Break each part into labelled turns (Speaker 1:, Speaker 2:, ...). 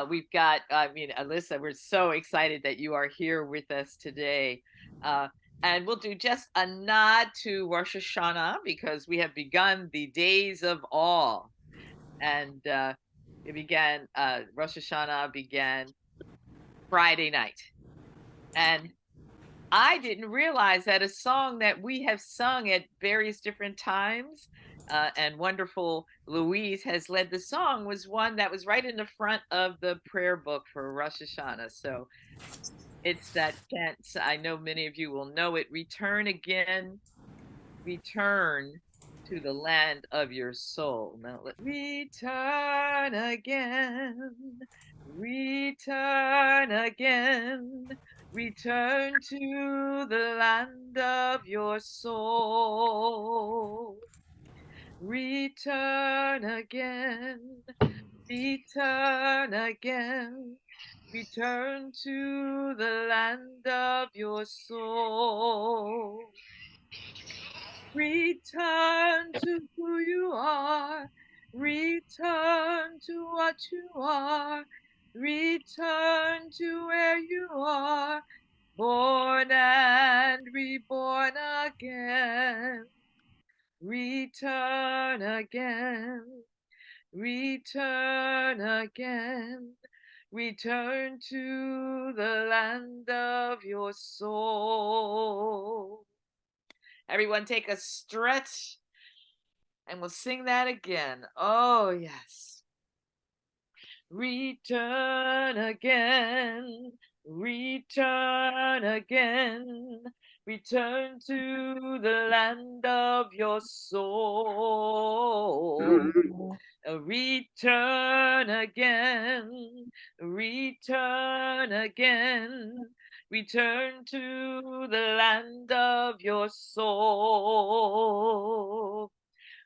Speaker 1: We've got, I mean, Alisa, we're so excited that you are here with us today. Uh, and we'll do just a nod to Rosh Hashanah because we have begun the days of awe. And Rosh Hashanah began Friday night. And I didn't realize that a song that we have sung at various different times, and wonderful Louise has led the song, was one that was right in the front of the prayer book for Rosh Hashanah. So it's that chant. I know many of you will know it. Return again, return to the land of your soul. Now, return again, return again, return to the land of your soul. Return again, return again, return to the land of your soul. Return to who you are. Return to what you are. Return to where you are. Born and reborn again. Return again. Return again. Return to the land of your soul. Everyone take a stretch and we'll sing that again. Oh, yes. Return again, return again, return to the land of your soul. Return again, return again, return to the land of your soul.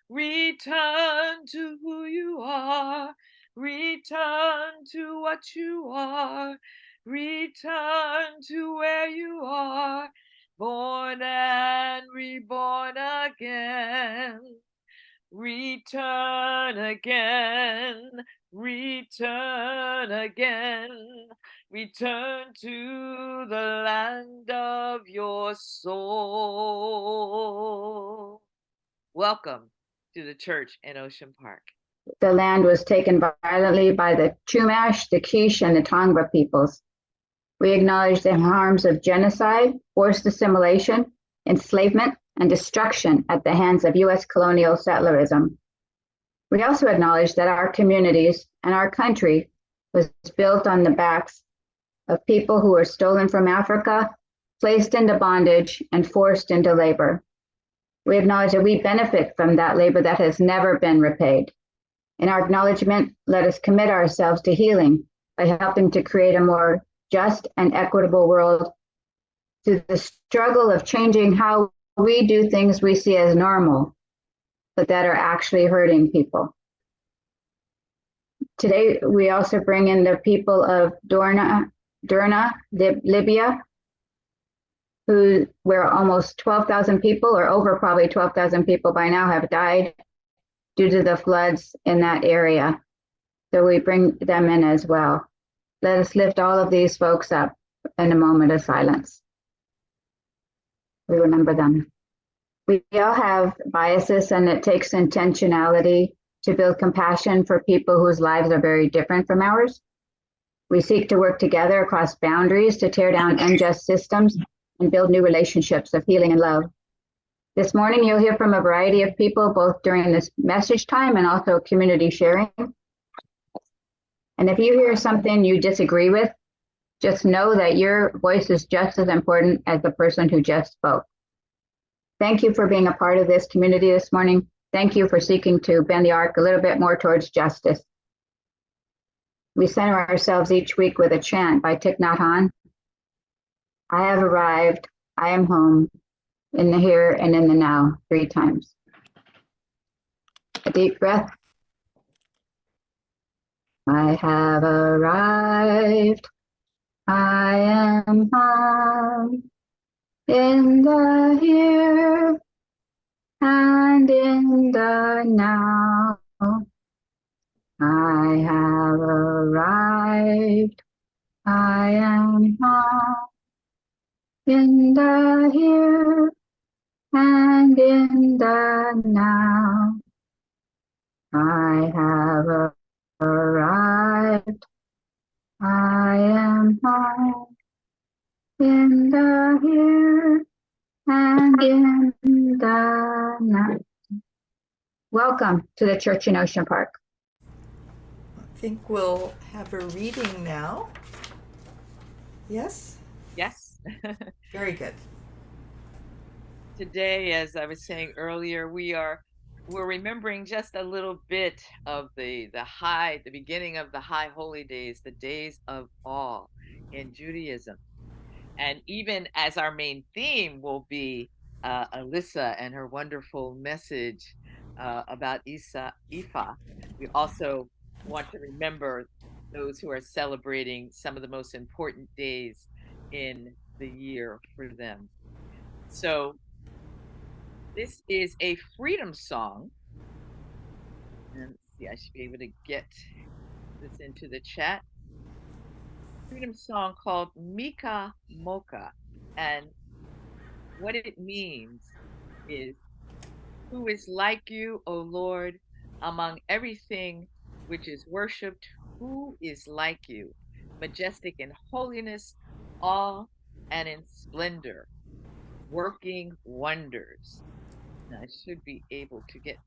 Speaker 1: Return to who you are, return to what you are, return to where you are, born and reborn again. Return again, return again, return to the land of your soul. Welcome to the church in Ocean Park.
Speaker 2: The land was taken violently by the Chumash, the Quiche, and the Tongva peoples. We acknowledge the harms of genocide, forced assimilation, enslavement, and destruction at the hands of U.S. colonial settlerism. We also acknowledge that our communities and our country was built on the backs of people who were stolen from Africa, placed into bondage, and forced into labor. We acknowledge that we benefit from that labor that has never been repaid. In our acknowledgement, let us commit ourselves to healing by helping to create a more just and equitable world through the struggle of changing how we do things we see as normal, but that are actually hurting people. Today, we also bring in the people of Derna, Libya, where almost 12,000 people, or over probably 12,000 people by now, have died due to the floods in that area. So we bring them in as well. Let us lift all of these folks up in a moment of silence. We remember them. We all have biases, and it takes intentionality to build compassion for people whose lives are very different from ours. We seek to work together across boundaries to tear down unjust systems and build new relationships of healing and love. This morning, you'll hear from a variety of people, both during this message time and also community sharing. And if you hear something you disagree with, just know that your voice is just as important as the person who just spoke. Thank you for being a part of this community this morning. Thank you for seeking to bend the arc a little bit more towards justice. We center ourselves each week with a chant by Thich Nhat Hanh. I have arrived, I am home, in the here and in the now, 3 times. A deep breath. I have arrived, I am home, in the here and in the now. I have arrived. I am home in the here and in the now. I have arrived. I am home in the here and in the now. Welcome to the church in Ocean Park.
Speaker 3: I think we'll have a reading now. Yes?
Speaker 1: Yes.
Speaker 3: Very good.
Speaker 1: Today, as I was saying earlier, we're remembering just a little bit of the beginning of the high holy days, the days of awe in Judaism. And even as our main theme will be Alisa and her wonderful message about Ifa, we also want to remember those who are celebrating some of the most important days in the year for them. So this is a freedom song. And let's see, I should be able to get this into the chat. Freedom song called Mika Moka. And what it means is, who is like you, O Lord, among everything which is worshipped? Who is like you, majestic in holiness, awe, and in splendor, working wonders? Now, I should be able to get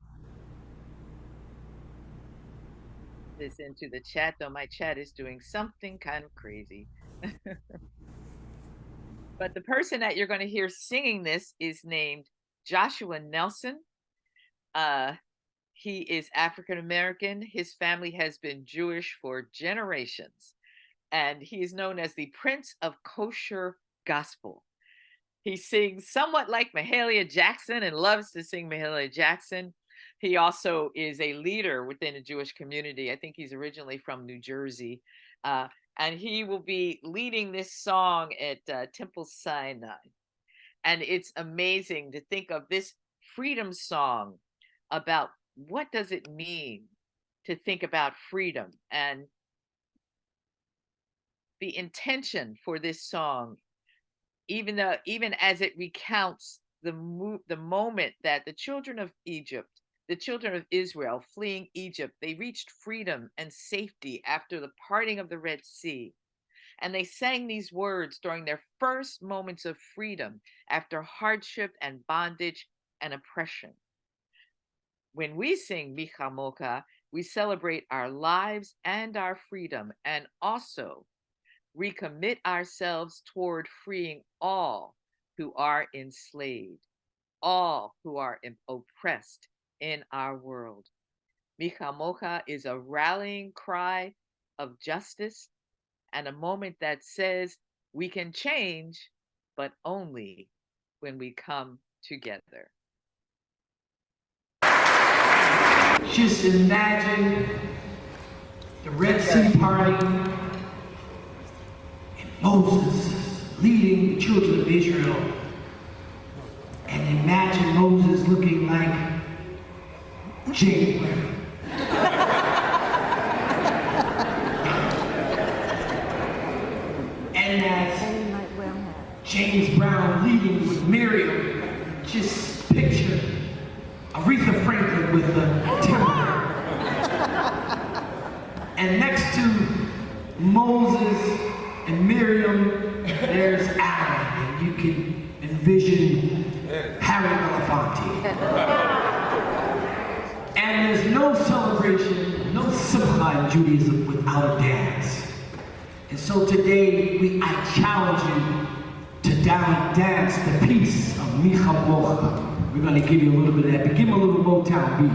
Speaker 1: this into the chat, though my chat is doing something kind of crazy. But the person that you're going to hear singing this is named Joshua Nelson. He is African American. His family has been Jewish for generations, and he is known as the Prince of Kosher Gospel. He sings somewhat like Mahalia Jackson and loves to sing Mahalia Jackson. He also is a leader within the Jewish community. I think he's originally from New Jersey. And he will be leading this song at Temple Sinai. And it's amazing to think of this freedom song about what does it mean to think about freedom. And the intention for this song, even as it recounts the moment that the children of Egypt, the children of Israel fleeing Egypt, they reached freedom and safety after the parting of the Red Sea. And they sang these words during their first moments of freedom after hardship and bondage and oppression. When we sing Micha Moka, we celebrate our lives and our freedom, and also recommit ourselves toward freeing all who are enslaved, all who are oppressed in our world. Micha Moka is a rallying cry of justice and a moment that says we can change, but only when we come together.
Speaker 4: Just imagine the Red Sea parting and Moses leading the children of Israel. And imagine Moses looking like James Brown. And as James Brown leading with Miriam, just picture Aretha Franklin with the timbre. And next to Moses and Miriam, there's Aaron, and you can envision Harry Belafonte. And there's no celebration, no simcha in Judaism without a dance. And so today, I challenge you to dance the piece of Micha Moka. We're going to give you a little bit of that, but give him a little Motown beat.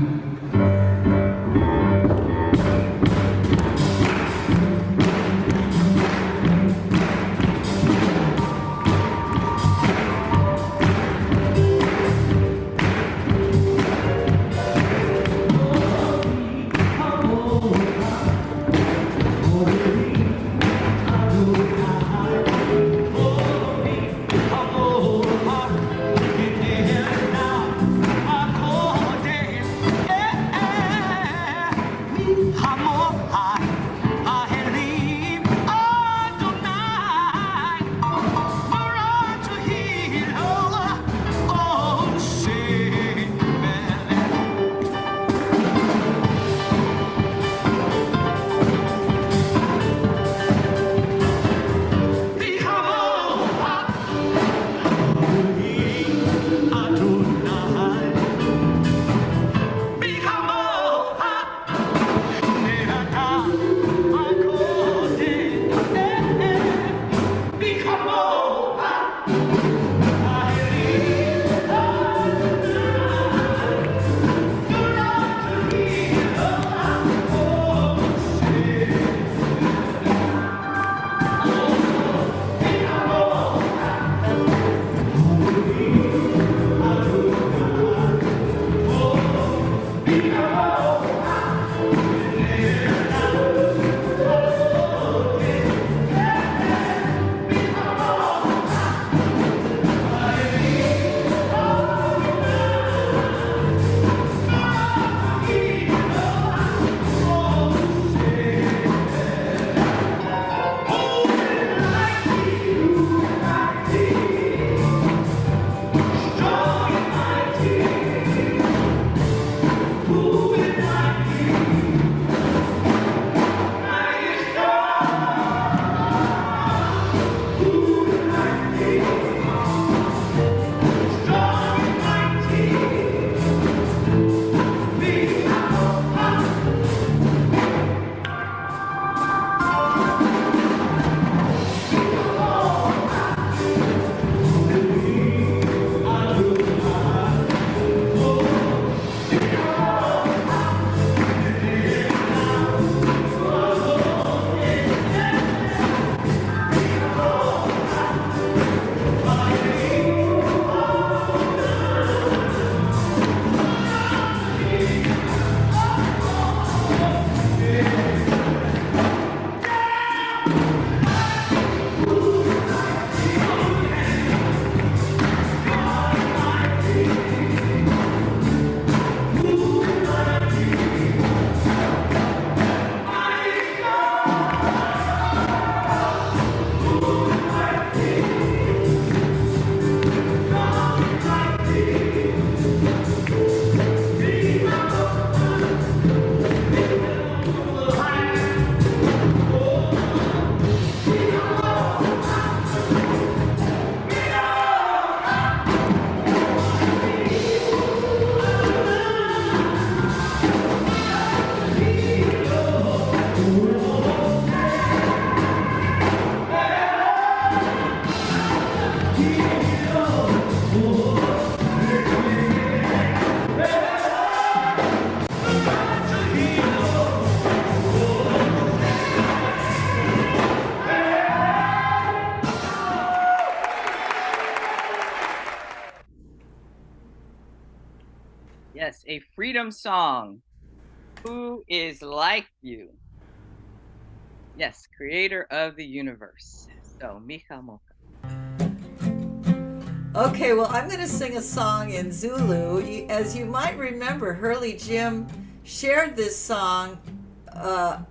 Speaker 1: a freedom song. Who is like you? Yes, creator of the universe. So, Mika Moka.
Speaker 3: Okay, well, I'm going to sing a song in Zulu. As you might remember, Hurley Jim shared this song.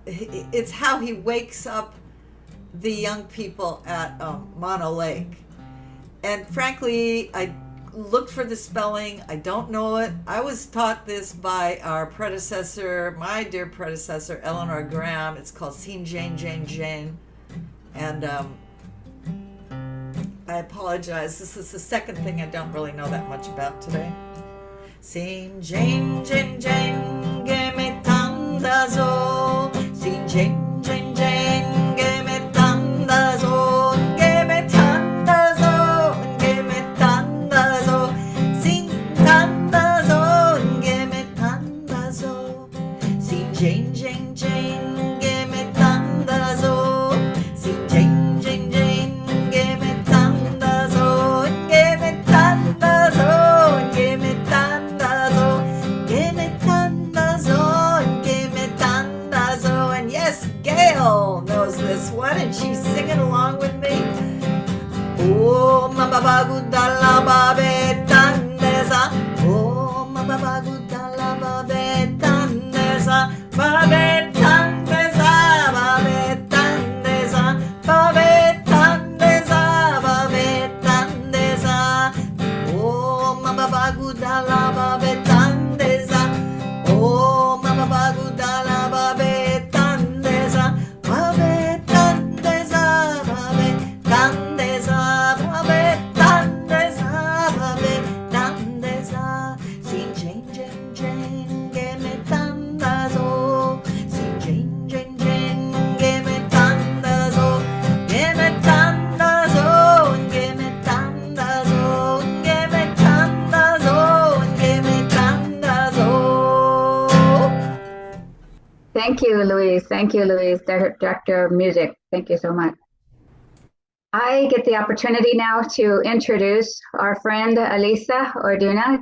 Speaker 3: It's how he wakes up the young people at Mono Lake. And frankly, I looked for the spelling. I don't know it. I was taught this by our predecessor, my dear predecessor, Eleanor Graham. It's called Seen Jane, Jane, Jane. And I apologize. This is the second thing I don't really know that much about today. Seen Jane, Jane, Jane, give me tandazo. Seen Jane, Jane, Jane, give me tandazo. Give me tandazo, give me tandazo. Seen tandazo, give me tandazo. Seen Jane, Jane, Jane, give me tandazo. Seen Jane, Jane, Jane, give me tandazo. Give me tandazo, give me tandazo. Give me tandazo, give me tandazo. And yes, Gail knows this one, and she's singing along with me. Oh, mababagudala babe tandeza. Oh, mababagudala babe tandeza. Babe tandeza, babe tandeza. Babe tandeza, babe tandeza. Oh, mababagudala babe tandeza. Oh, mababagudala babe tandeza. Babe tandeza, babe tandeza. Babe tandeza, babe tandeza. Seen Jane, Jane, Jane, give me tandazo. Seen Jane, Jane, Jane, give me tandazo. Give me tandazo, give me tandazo. Give me tandazo, give me tandazo.
Speaker 2: Thank you, Louise. Thank you, Louise, Director of Music. Thank you so much. I get the opportunity now to introduce our friend Alisa Orduña.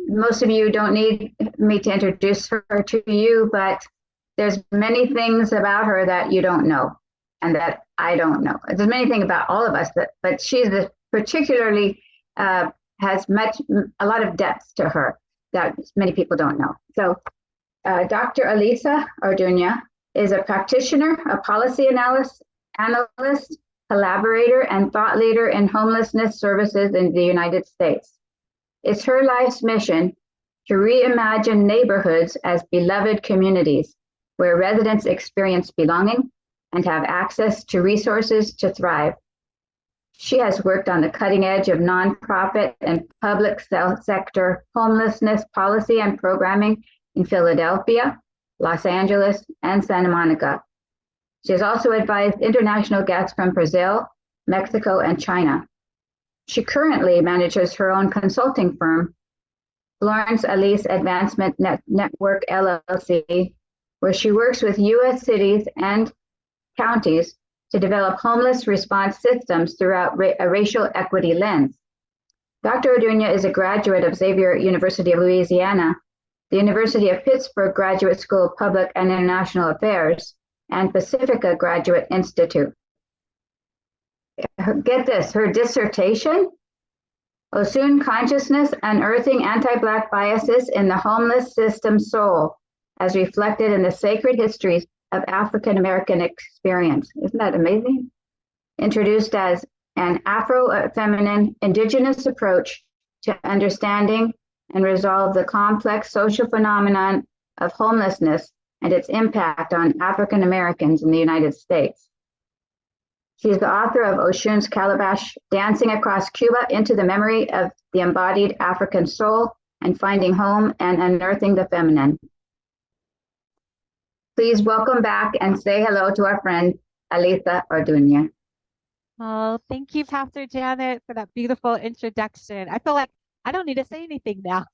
Speaker 2: Most of you don't need me to introduce her to you, but there's many things about her that you don't know and that I don't know. There's many things about all of us, but she's particularly has a lot of depth to her that many people don't know. So Dr. Alisa Orduña is a practitioner, a policy analyst, collaborator, and thought leader in homelessness services in the United States. It's her life's mission to reimagine neighborhoods as beloved communities where residents experience belonging and have access to resources to thrive. She has worked on the cutting edge of nonprofit and public sector homelessness policy and programming in Philadelphia, Los Angeles, and Santa Monica. She has also advised international guests from Brazil, Mexico, and China. She currently manages her own consulting firm, Florence Elise Advancement Network LLC, where she works with U.S. cities and counties to develop homeless response systems throughout a racial equity lens. Dr. Orduña is a graduate of Xavier University of Louisiana, the University of Pittsburgh Graduate School of Public and International Affairs, and Pacifica Graduate Institute. Get this, her dissertation, Osun Consciousness, Unearthing Anti-Black Biases in the Homeless System Soul, as reflected in the sacred histories of African American experience. Isn't that amazing? Introduced as an Afro-feminine indigenous approach to understanding and resolve the complex social phenomenon of homelessness and its impact on African Americans in the United States. She is the author of Oshun's Calabash, Dancing Across Cuba into the Memory of the Embodied African Soul and Finding Home and Unearthing the Feminine. Please welcome back and say hello to our friend, Alisa Orduña.
Speaker 5: Oh, thank you, Pastor Janet, for that beautiful introduction. I feel like I don't need to say anything now.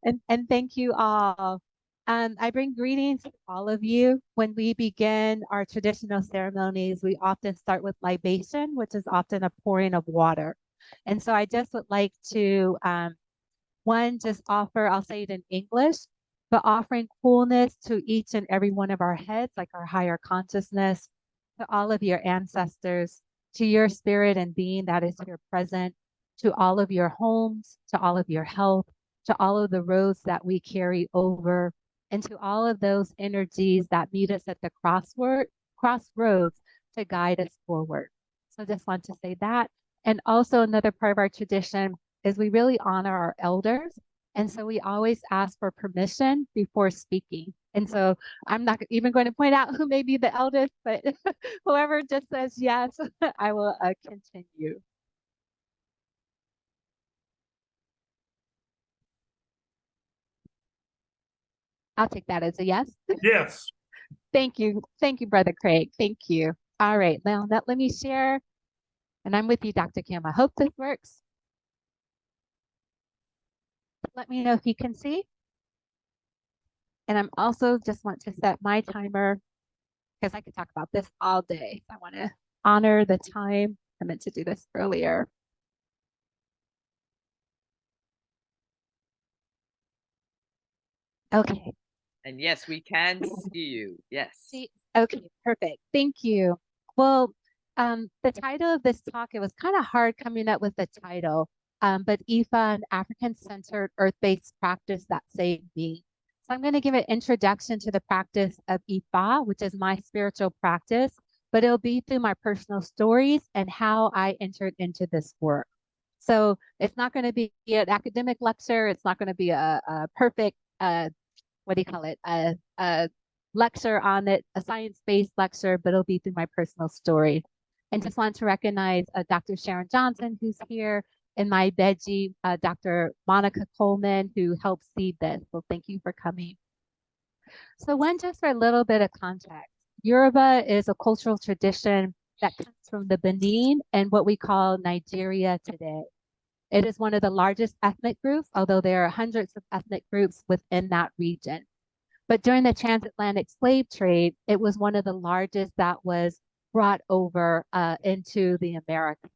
Speaker 5: and thank you all. I bring greetings to all of you. When we begin our traditional ceremonies, we often start with libation, which is often a pouring of water. And so I just would like to one, just offer, I'll say it in English, but offering coolness to each and every one of our heads, like our higher consciousness, to all of your ancestors, to your spirit and being that is here present, to all of your homes, to all of your health, to all of the roads that we carry over, and to all of those energies that meet us at the crossroads to guide us forward. So I just want to say that. And also another part of our tradition is we really honor our elders. And so we always ask for permission before speaking. And so I'm not even going to point out who may be the eldest, but whoever just says yes, I will continue. I'll take that as a yes.
Speaker 6: Yes.
Speaker 5: Thank you. Thank you, Brother Craig. Thank you. All right. Now let me share. And I'm with you, Dr. Kim. I hope this works. Let me know if you can see. And I'm also just want to set my timer because I could talk about this all day. I want to honor the time. I meant to do this earlier. Okay.
Speaker 1: And yes, we can see you. Yes.
Speaker 5: See, okay, perfect. Thank you. Well, the title of this talk, it was kind of hard coming up with the title, but IFA, an African-centered earth-based practice that saved me. So I'm going to give an introduction to the practice of IFA, which is my spiritual practice, but it'll be through my personal stories and how I entered into this work. So it's not going to be an academic lecture. It's not going to be a perfect what do you call it? A lecture on it, a science-based lecture, but it'll be through my personal story. And just want to recognize Dr. Sharon Johnson, who's here, and my veggie, Dr. Monica Coleman, who helped seed this. So thank you for coming. So just for a little bit of context, Yoruba is a cultural tradition that comes from the Benin and what we call Nigeria today. It is one of the largest ethnic groups, although there are hundreds of ethnic groups within that region. But during the transatlantic slave trade, it was one of the largest that was brought over into the Americas.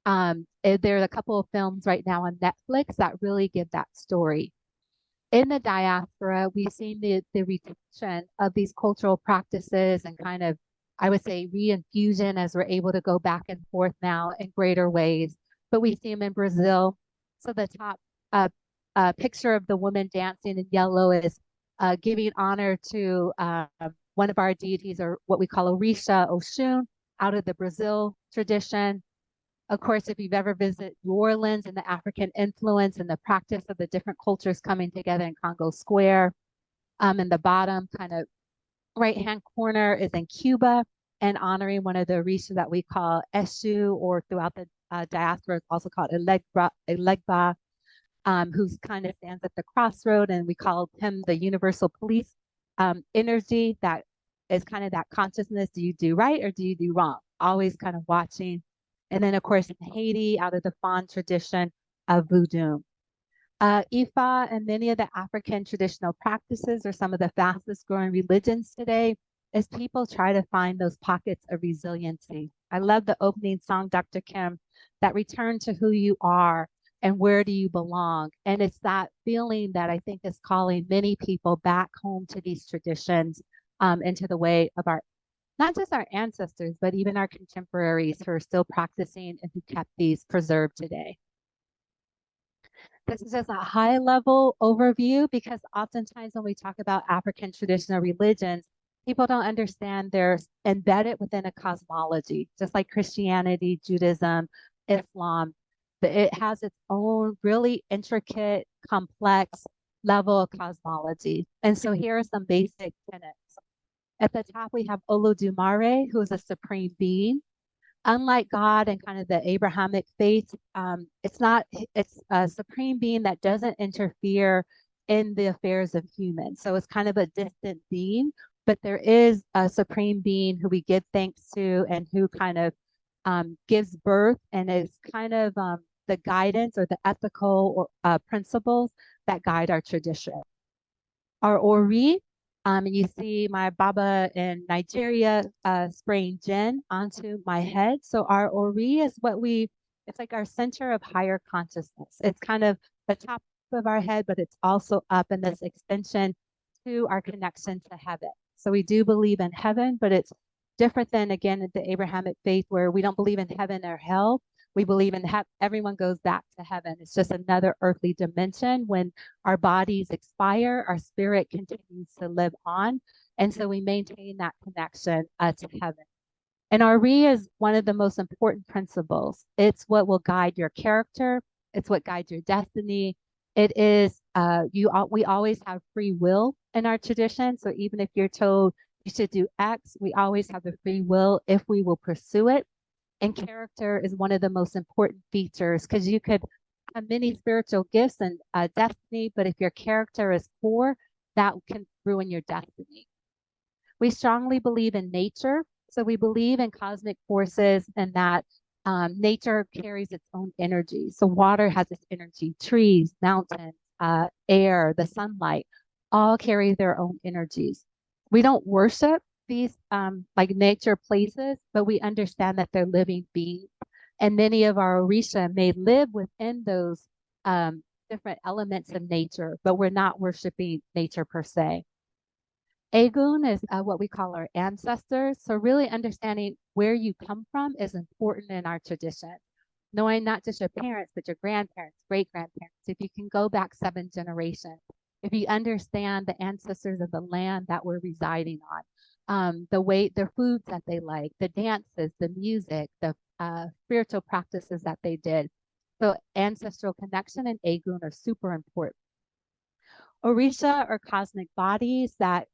Speaker 5: There are a couple of films right now on Netflix that really give that story. In the diaspora, we've seen the retention of these cultural practices and kind of, I would say, reinfusion as we're able to go back and forth now in greater ways. But we see them in Brazil. So the top picture of the woman dancing in yellow is giving honor to one of our deities, or what we call Orisha, Oshun, out of the Brazil tradition. Of course, if you've ever visited New Orleans and the African influence and the practice of the different cultures coming together in Congo Square, in the bottom kind of right-hand corner is in Cuba, and honoring one of the Orisha that we call Eshu, or throughout the diaspora is also called Elegba, who's kind of stands at the crossroad, and we call him the universal police energy that is kind of that consciousness. Do you do right or do you do wrong? Always kind of watching. And then, of course, in Haiti, out of the Fon tradition of voodoo. Ifa and many of the African traditional practices are some of the fastest growing religions today as people try to find those pockets of resiliency. I love the opening song, Dr. Kim, that return to who you are and where do you belong. And it's that feeling that I think is calling many people back home to these traditions, into the way of our, not just our ancestors, but even our contemporaries who are still practicing and who kept these preserved today. This is just a high level overview because oftentimes when we talk about African traditional religions, people don't understand they're embedded within a cosmology, just like Christianity, Judaism, Islam. It has its own really intricate, complex level of cosmology. And so here are some basic tenets. At the top, we have Olodumare, who is a supreme being. Unlike God and kind of the Abrahamic faith, it's a supreme being that doesn't interfere in the affairs of humans. So it's kind of a distant being, but there is a supreme being who we give thanks to and who kind of gives birth and is kind of the guidance or the ethical principles that guide our tradition. Our Ori, you see my Baba in Nigeria spraying gin onto my head. So our Ori is it's like our center of higher consciousness. It's kind of the top of our head, but it's also up in this extension to our connection to heaven. So we do believe in heaven, but it's different than, again, the Abrahamic faith, where we don't believe in heaven or hell. We believe in everyone goes back to heaven. It's just another earthly dimension. When our bodies expire, our spirit continues to live on. And so we maintain that connection to heaven. And RE is one of the most important principles. It's what will guide your character. It's what guides your destiny. It is, we always have free will in our tradition. So even if you're told you should do X, we always have the free will if we will pursue it. And character is one of the most important features, because you could have many spiritual gifts and destiny, but if your character is poor, that can ruin your destiny. We strongly believe in nature. So we believe in cosmic forces, and that nature carries its own energy. So water has its energy, trees, mountains, air, the sunlight, all carry their own energies. We don't worship these like nature places, but we understand that they're living beings. And many of our Orisha may live within those different elements of nature, but we're not worshiping nature per se. Egun is what we call our ancestors. So really understanding where you come from is important in our tradition. Knowing not just your parents, but your grandparents, great-grandparents. If you can go back 7 generations, if you understand the ancestors of the land that we're residing on, the foods that they like, the dances, the music, the spiritual practices that they did. So ancestral connection and Egun are super important. Orisha are cosmic bodies that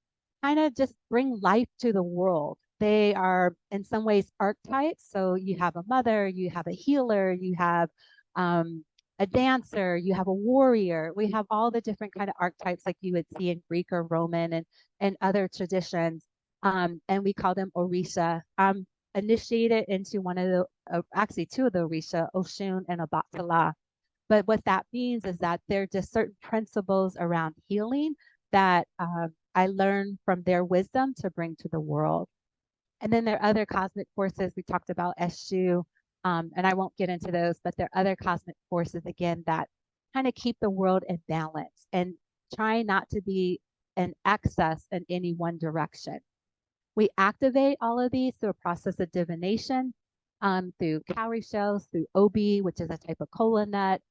Speaker 5: kind of just bring life to the world. They are in some ways archetypes. So you have a mother, you have a healer, you have a dancer, you have a warrior. We have all the different kind of archetypes like you would see in Greek or Roman and other traditions. And we call them Orisha. Initiated into one of the, actually 2 of the Orisha, Oshun and Obatala. But what that means is that there are just certain principles around healing that I learned from their wisdom to bring to the world. And then there are other cosmic forces. We talked about Eshu, and I won't get into those, but there are other cosmic forces, again, that kind of keep the world in balance and try not to be an excess in any one direction. We activate all of these through a process of divination, through cowrie shells, through obi, which is a type of kola nut,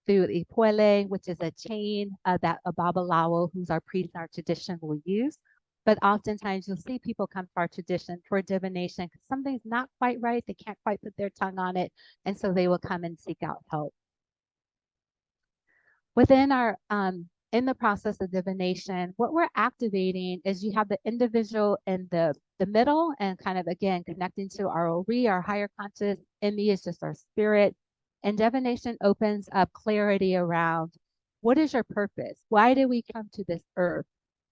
Speaker 5: through ipuele, which is a chain that a babalawo, who's our priest in our tradition, will use. But oftentimes you'll see people come to our tradition for divination because something's not quite right. They can't quite put their tongue on it. And so they will come and seek out help. Within our, in the process of divination, what we're activating is you have the individual in the middle and kind of, again, connecting to our Ori, our higher conscious. Emi is just our spirit. And divination opens up clarity around what is your purpose? Why did we come to this earth?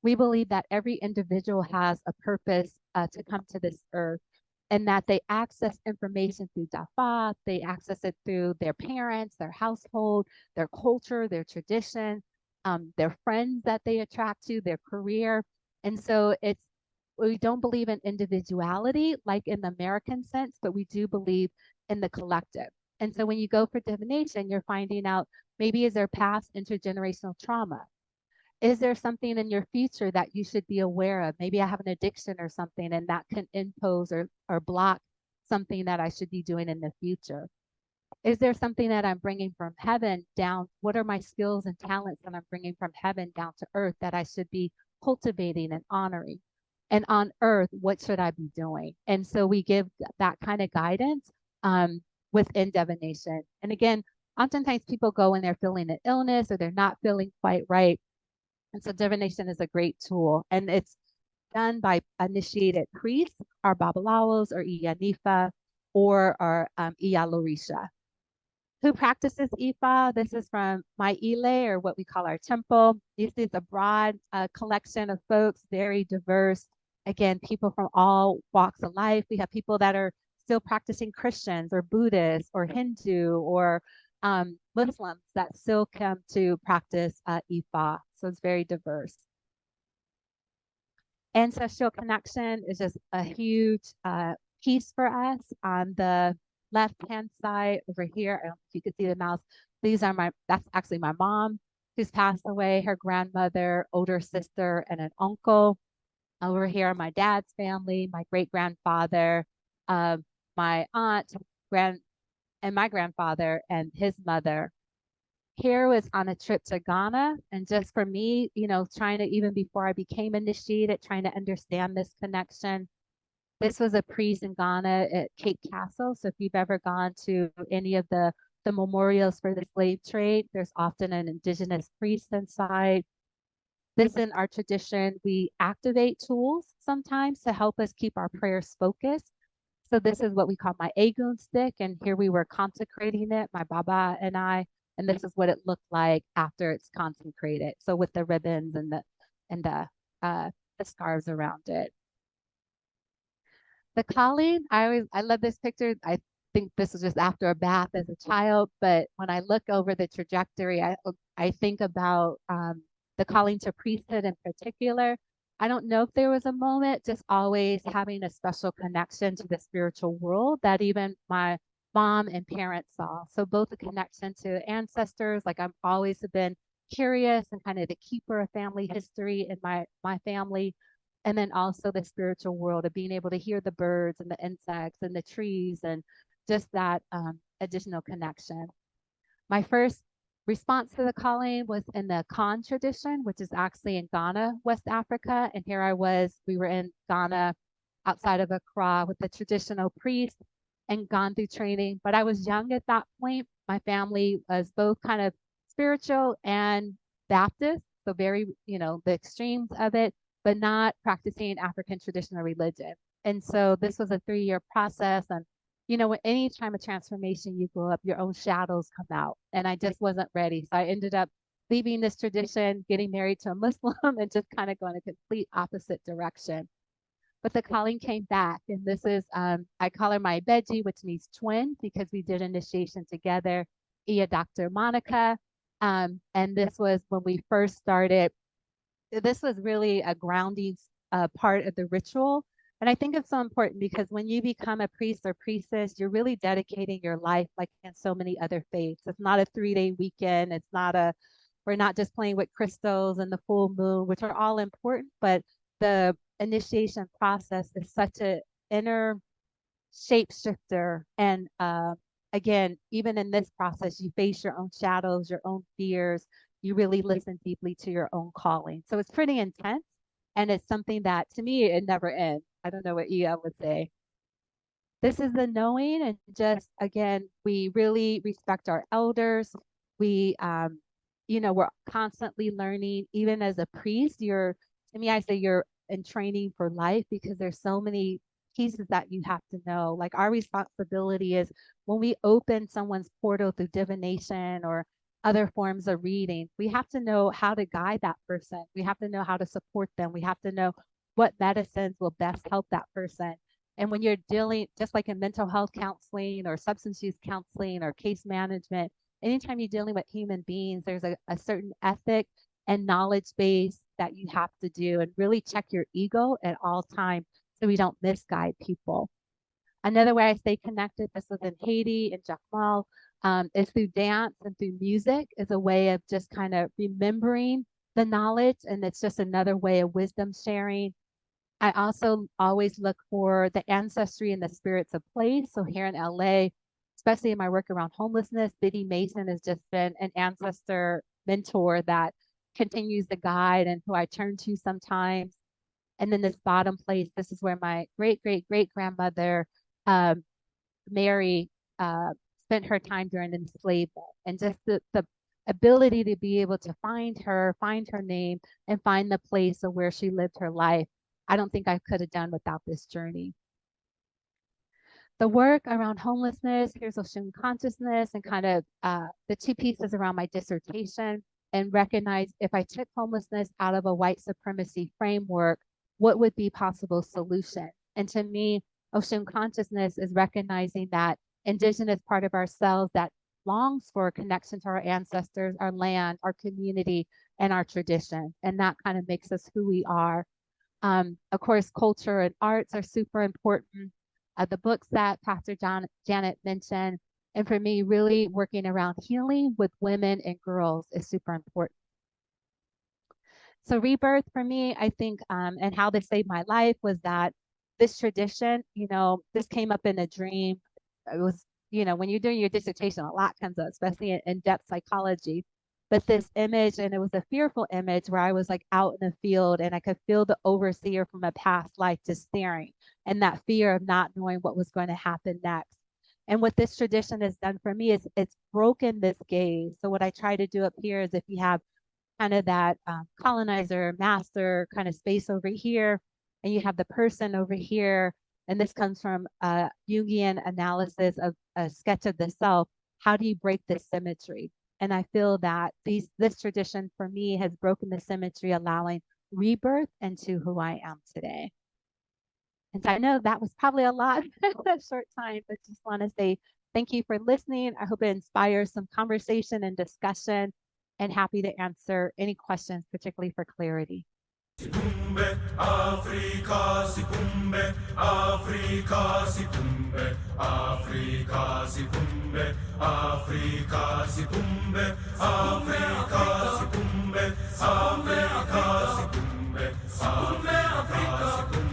Speaker 5: We believe that every individual has a purpose to come to this earth, and that they access information through Dafa, they access it through their parents, their household, their culture, their tradition, their friends that they attract to, their career. And so we don't believe in individuality like in the American sense, but we do believe in the collective. And so when you go for divination, you're finding out, maybe is there past intergenerational trauma? Is there something in your future that you should be aware of? Maybe I have an addiction or something, and that can impose or block something that I should be doing in the future. Is there something that I'm bringing from heaven down? What are my skills and talents that I'm bringing from heaven down to earth that I should be cultivating and honoring? And on earth, what should I be doing? And so we give that kind of guidance within divination. And again, oftentimes people go when they're feeling an illness or they're not feeling quite right. And so divination is a great tool. And it's done by initiated priests, our babalawos or iyanifa, or our iyalorisha. Who practices Ifa? This is from my Ile, or what we call our temple. This is a broad collection of folks, very diverse. Again, people from all walks of life. We have people that are still practicing Christians or Buddhists or Hindu or Muslims that still come to practice Ifa. So it's very diverse. Ancestral connection is just a huge piece for us. On the left-hand side over here, I don't know if you can see the mouse, That's actually my mom who's passed away, her grandmother, older sister, and an uncle. Over here, my dad's family, my great grandfather, my aunt, and my grandfather and his mother. Here was on a trip to Ghana. And just for me, trying to, even before I became initiated, trying to understand this connection. This was a priest in Ghana at Cape Castle. So if you've ever gone to any of the memorials for the slave trade, there's often an indigenous priest inside. This in our tradition, we activate tools sometimes to help us keep our prayers focused. So this is what we call my Agun stick. And here we were consecrating it, my Baba and I. And this is what it looked like after it's consecrated. So with the ribbons and the scarves around it. The calling, I love this picture. I think this was just after a bath as a child, but when I look over the trajectory, I think about the calling to priesthood in particular. I don't know if there was a moment, just always having a special connection to the spiritual world that even my mom and parents saw. So both the connection to ancestors, like I've always been curious and kind of the keeper of family history in my family. And then also the spiritual world of being able to hear the birds and the insects and the trees and just that additional connection. My first response to the calling was in the Khan tradition, which is actually in Ghana, West Africa. And here we were in Ghana outside of Accra with the traditional priest and gone through training. But I was young at that point. My family was both kind of spiritual and Baptist. So very, the extremes of it, but not practicing African traditional religion. And so this was a 3-year process. And when any time of transformation you go up, your own shadows come out. And I just wasn't ready. So I ended up leaving this tradition, getting married to a Muslim, and just kind of going a complete opposite direction. But the calling came back. And this is, I call her my Beji, which means twin, because we did initiation together, Dr. Monica. And this was when we first started. This was really a grounding part of the ritual. And I think it's so important because when you become a priest or priestess, you're really dedicating your life like in so many other faiths. It's not a 3-day weekend. We're not just playing with crystals and the full moon, which are all important, but the initiation process is such an inner shapeshifter. And again, even in this process, you face your own shadows, your own fears. You really listen deeply to your own calling. So it's pretty intense. And it's something that, to me, it never ends. I don't know what Ia would say. This is the knowing. And just, again, we really respect our elders. We're constantly learning. Even as a priest, to me, I say you're in training for life because there's so many pieces that you have to know. Like our responsibility is when we open someone's portal through divination or other forms of reading, we have to know how to guide that person. We have to know how to support them. We have to know what medicines will best help that person. And when you're dealing, just like in mental health counseling or substance use counseling or case management, anytime you're dealing with human beings, there's a certain ethic and knowledge base that you have to do and really check your ego at all times so we don't misguide people. Another way I stay connected, this was in Haiti, in Jacmal, is through dance and through music is a way of just kind of remembering the knowledge. And it's just another way of wisdom sharing. I also always look for the ancestry and the spirits of place. So here in LA, especially in my work around homelessness, Biddy Mason has just been an ancestor mentor that continues to guide and who I turn to sometimes. And then this bottom place, this is where my great grandmother, Mary, spent her time during enslavement. And just the ability to be able to find her name, and find the place of where she lived her life, I don't think I could have done without this journey. The work around homelessness, here's Osun consciousness and kind of the 2 pieces around my dissertation, and recognize if I took homelessness out of a white supremacy framework, what would be possible solution? And to me, Osun consciousness is recognizing that indigenous part of ourselves that longs for a connection to our ancestors, our land, our community, and our tradition. And that kind of makes us who we are. Of course, culture and arts are super important. The books that Pastor Janet mentioned, And for me, really working around healing with women and girls is super important. So rebirth for me, I think, and how this saved my life was that this tradition, this came up in a dream. It was, when you're doing your dissertation, a lot comes up, especially in in-depth psychology. But this image, and it was a fearful image where I was like out in the field and I could feel the overseer from a past life just staring, and that fear of not knowing what was going to happen next. And what this tradition has done for me is it's broken this gaze. So what I try to do up here is, if you have kind of that colonizer, master kind of space over here, and you have the person over here, and this comes from Jungian analysis of a sketch of the self. How do you break this symmetry? And I feel that this tradition for me has broken the symmetry, allowing rebirth into who I am today. And so I know that was probably a lot in a short time, but just want to say thank you for listening. I hope it inspires some conversation and discussion, and happy to answer any questions, particularly for clarity.
Speaker 6: Sipumbe, Africa, Sipumbe, Africa, Sipumbe, Africa, Sipumbe, Africa, Sipumbe, Africa, Sipumbe, Africa, Sipumbe, Africa, Sipumbe,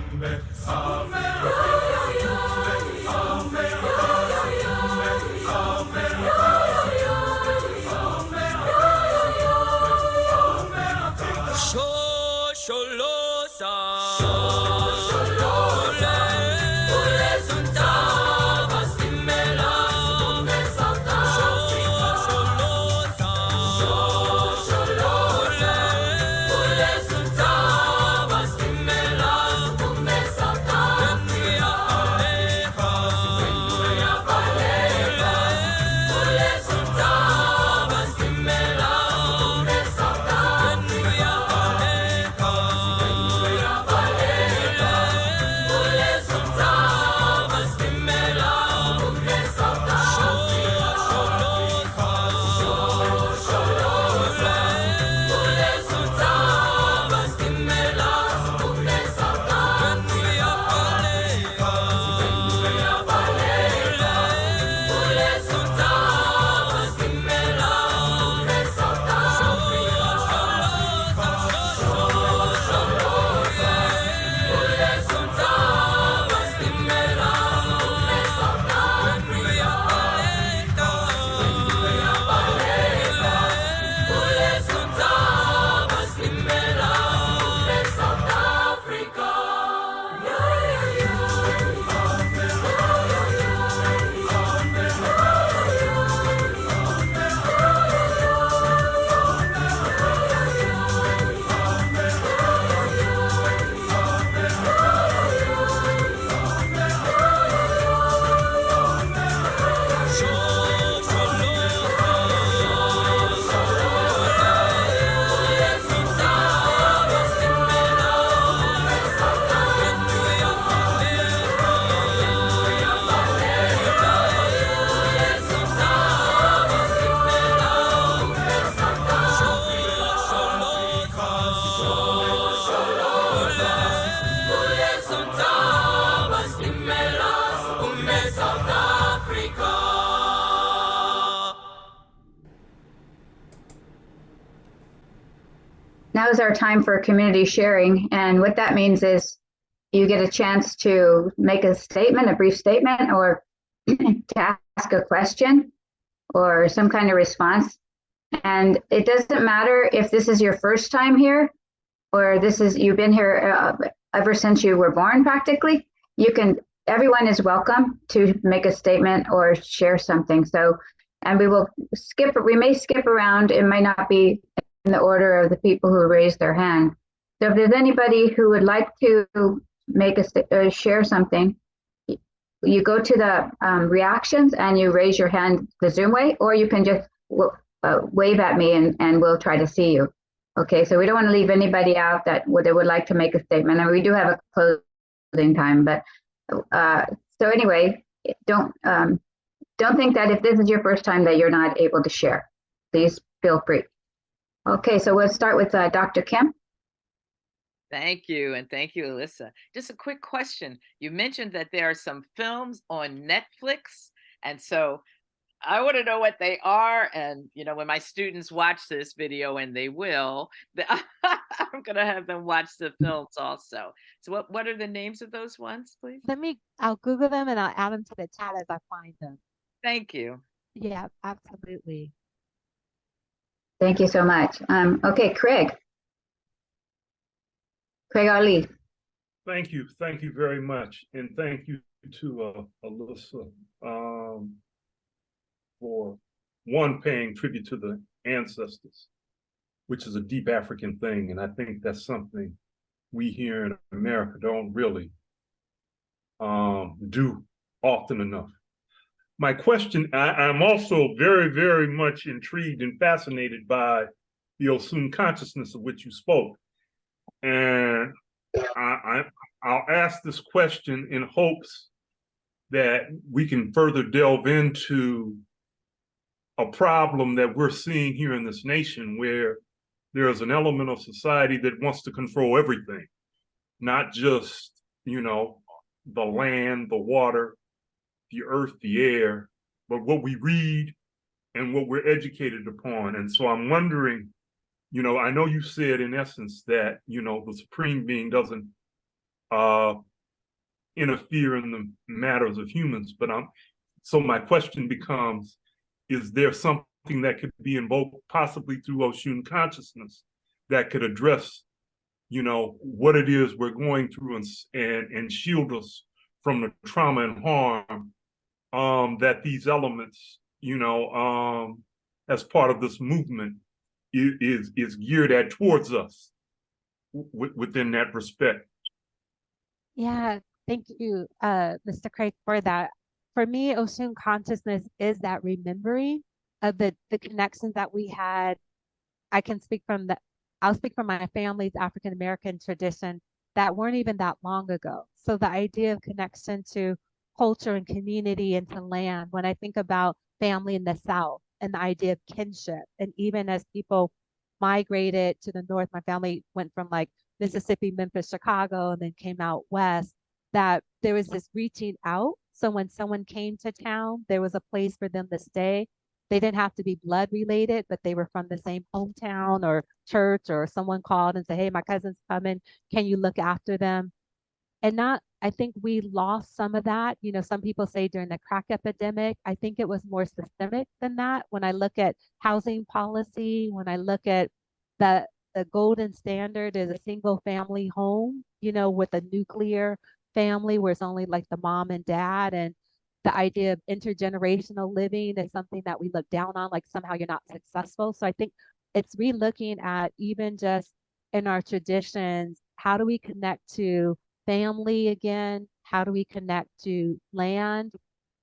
Speaker 2: Now is our time for community sharing. And what that means is you get a chance to make a statement, a brief statement, or to ask a question or some kind of response. And it doesn't matter if this is your first time here or you've been here ever since you were born practically. Everyone is welcome to make a statement or share something. So, and we may skip around. It might not be in the order of the people who raised their hand. So if there's anybody who would like to make share something, you go to the reactions and you raise your hand the Zoom way, or you can just wave at me and we'll try to see you. Okay, so we don't want to leave anybody out that would like to make a statement, and we do have a closing time. But so anyway, don't think that if this is your first time that you're not able to share. Please feel free. Okay, so we'll start with Dr. Kim.
Speaker 1: Thank you, and thank you, Alisa. Just a quick question. You mentioned that there are some films on Netflix, and so I want to know what they are. And, when my students watch this video, and they will, I'm going to have them watch the films also. So what are the names of those ones, please?
Speaker 5: I'll Google them and I'll add them to the chat as I find them.
Speaker 1: Thank you.
Speaker 5: Yeah, absolutely.
Speaker 2: Thank you so much. Okay, Craig Ali.
Speaker 7: Thank you very much, and thank you to Alisa for paying tribute to the ancestors, which is a deep African thing, and I think that's something we here in America don't really do often enough. My question, I'm also very, very much intrigued and fascinated by the Osun consciousness of which you spoke. And I'll ask this question in hopes that we can further delve into a problem that we're seeing here in this nation, where there is an element of society that wants to control everything, not just, the land, the water, the earth, the air, but what we read and what we're educated upon. And so I'm wondering, I know you said in essence that, the Supreme Being doesn't interfere in the matters of humans, but so my question becomes, is there something that could be invoked possibly through Osun consciousness that could address, what it is we're going through and shield us from the trauma and harm that these elements, as part of this movement is geared at towards us within that respect?
Speaker 5: Yeah, thank you, Mr. Craig, for that. For me, Osun consciousness is that remembering of the connections that we had. I'll speak from my family's African American tradition that weren't even that long ago. So the idea of connection to culture and community and to land, when I think about family in the South and the idea of kinship, and even as people migrated to the North, my family went from like Mississippi, Memphis, Chicago, and then came out west, that there was this reaching out. So when someone came to town, there was a place for them to stay. They didn't have to be blood related, but they were from the same hometown or church, or someone called and said, hey, my cousin's coming. Can you look after them? And I think we lost some of that. Some people say during the crack epidemic, I think it was more systemic than that. When I look at housing policy, when I look at the golden standard is a single family home, with a nuclear family where it's only like the mom and dad, and the idea of intergenerational living is something that we look down on, like somehow you're not successful. So I think it's re-looking at, even just in our traditions, how do we connect to family again? How do we connect to land?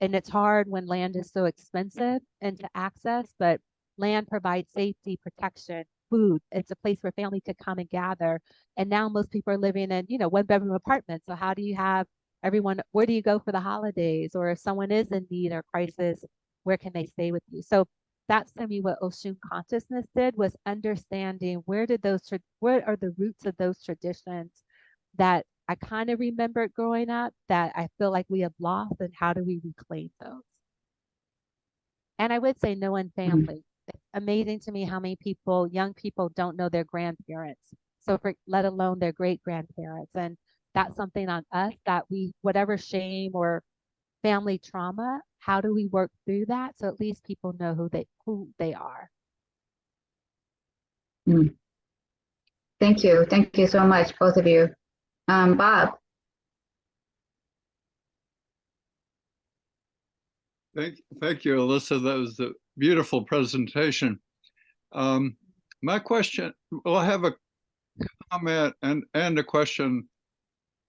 Speaker 5: And it's hard when land is so expensive and to access, but land provides safety, protection, food. It's a place where family could come and gather. And now most people are living in, one-bedroom apartments. So how do you have everyone, where do you go for the holidays? Or if someone is in need or crisis, where can they stay with you? So that's to me what Osun consciousness did, was understanding what are the roots of those traditions that I kind of remembered growing up that I feel like we have lost, and how do we reclaim those? And I would say knowing family. It's amazing to me how many young people don't know their grandparents. So let alone their great grandparents. And that's something on us that whatever shame or family trauma, how do we work through that? So at least people know who they are.
Speaker 2: Thank you. Thank you so much, both of you. Bob.
Speaker 8: Thank you, Alisa. That was a beautiful presentation. My question, well, I have a comment and a question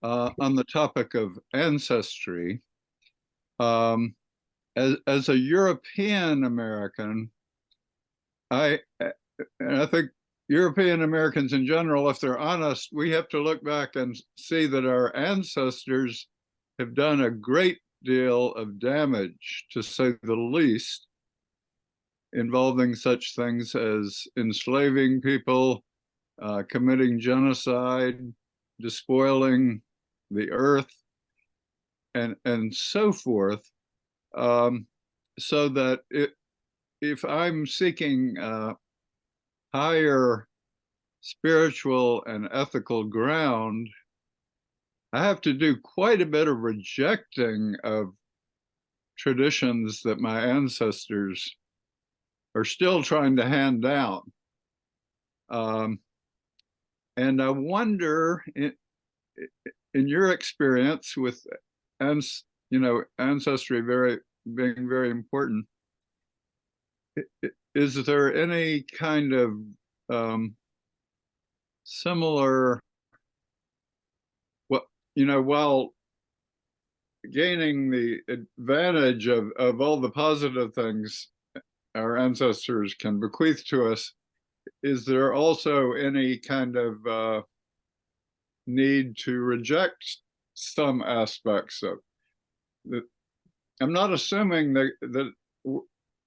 Speaker 8: on the topic of ancestry. As a European American, and I think European Americans in general, if they're honest, we have to look back and see that our ancestors have done a great deal of damage, to say the least, involving such things as enslaving people, committing genocide, despoiling the earth, and so forth. so that if I'm seeking higher spiritual and ethical ground, I have to do quite a bit of rejecting of traditions that my ancestors are still trying to hand down. And I wonder, in your experience with, ancestry being very important, is there any kind of similar, while gaining the advantage of all the positive things our ancestors can bequeath to us, is there also any kind of need to reject some aspects of that? I'm not assuming that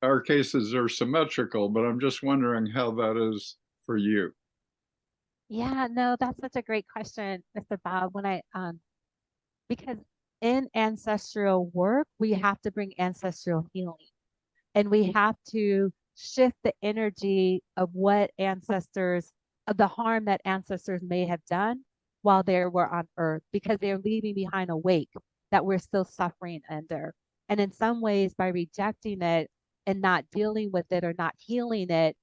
Speaker 8: our cases are symmetrical, but I'm just wondering how that is for you.
Speaker 5: Yeah, no, that's such a great question, Mr. Bob. Because in ancestral work, we have to bring ancestral healing, and we have to shift the energy of of the harm that ancestors may have done while they were on earth, because they're leaving behind a wake that we're still suffering under. And in some ways, by rejecting it and not dealing with it or not healing it,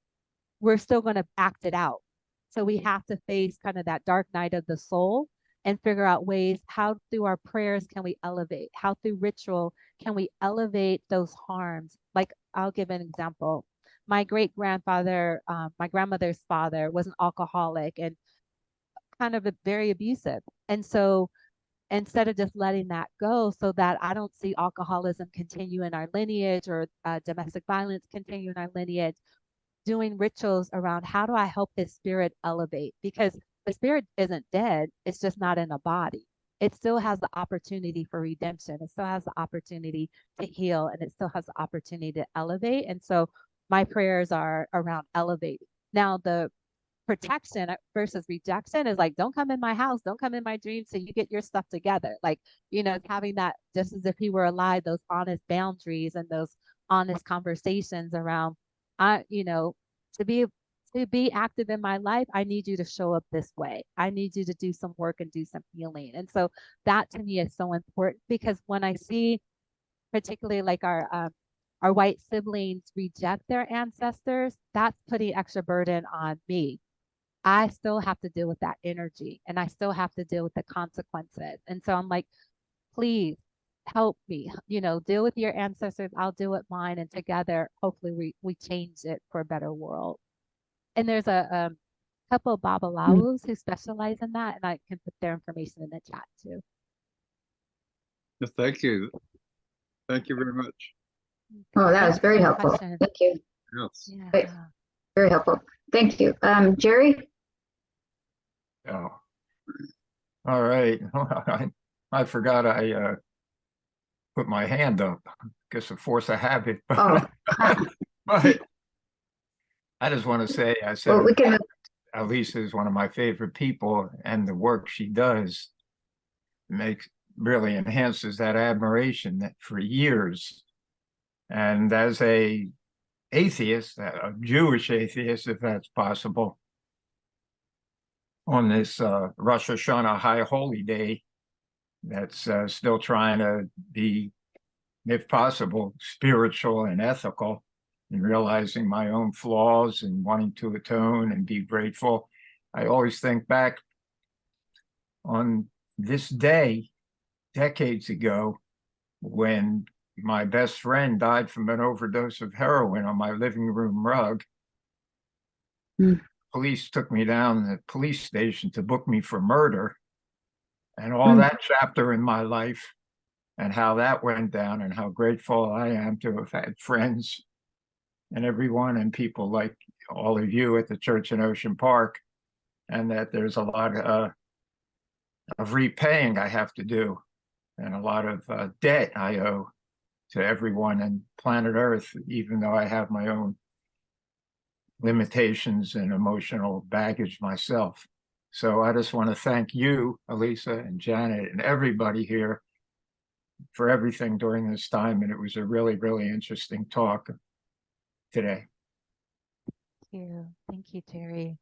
Speaker 5: we're still going to act it out. So we have to face kind of that dark night of the soul and figure out ways, how through our prayers can we elevate, how through ritual can we elevate those harms. Like, I'll give an example. My great grandfather, my grandmother's father, was an alcoholic and kind of very abusive. And so instead of just letting that go so that I don't see alcoholism continue in our lineage, or domestic violence continue in our lineage, doing rituals around how do I help his spirit elevate? Because the spirit isn't dead, it's just not in a body. It still has the opportunity for redemption. It still has the opportunity to heal, and it still has the opportunity to elevate. And so my prayers are around elevating. Now, the protection versus rejection is like, don't come in my house, don't come in my dreams till you get your stuff together. Like, having that, just as if he were alive, those honest boundaries and those honest conversations around, to be active in my life, I need you to show up this way. I need you to do some work and do some healing. And so that to me is so important, because when I see particularly like our white siblings reject their ancestors, that's putting extra burden on me. I still have to deal with that energy, and I still have to deal with the consequences. And so I'm like, please help me, deal with your ancestors. I'll deal with mine. And together, hopefully we change it for a better world. And there's a couple of Babalawos who specialize in that, and I can put their information in the chat too.
Speaker 8: Thank you. Thank you very much.
Speaker 2: Oh, that was very helpful.
Speaker 5: Question.
Speaker 2: Thank you.
Speaker 8: Yes.
Speaker 5: Yeah.
Speaker 2: Great. Very helpful. Thank you. Jerry?
Speaker 9: Oh, all right. I forgot I put my hand up. Guess a force of habit.
Speaker 2: Oh.
Speaker 9: But I just want to say, I said,
Speaker 2: Well, we can.
Speaker 9: Alisa is one of my favorite people, and the work she does really enhances that admiration that for years. And as a atheist, a Jewish atheist, if that's possible, on this Rosh Hashanah High Holy Day, that's still trying to be, if possible, spiritual and ethical, and realizing my own flaws and wanting to atone and be grateful. I always think back on this day, decades ago, when my best friend died from an overdose of heroin on my living room rug. Police took me down to the police station to book me for murder, and all that chapter in my life and how that went down, and how grateful I am to have had friends and everyone and people like all of you at the church in Ocean Park, and that there's a lot of repaying I have to do, and a lot of debt I owe to everyone on planet Earth, even though I have my own limitations and emotional baggage myself. So I just want to thank you, Alisa and Janet, and everybody here, for everything during this time. And it was a really, really interesting talk today.
Speaker 5: Thank you, Terry.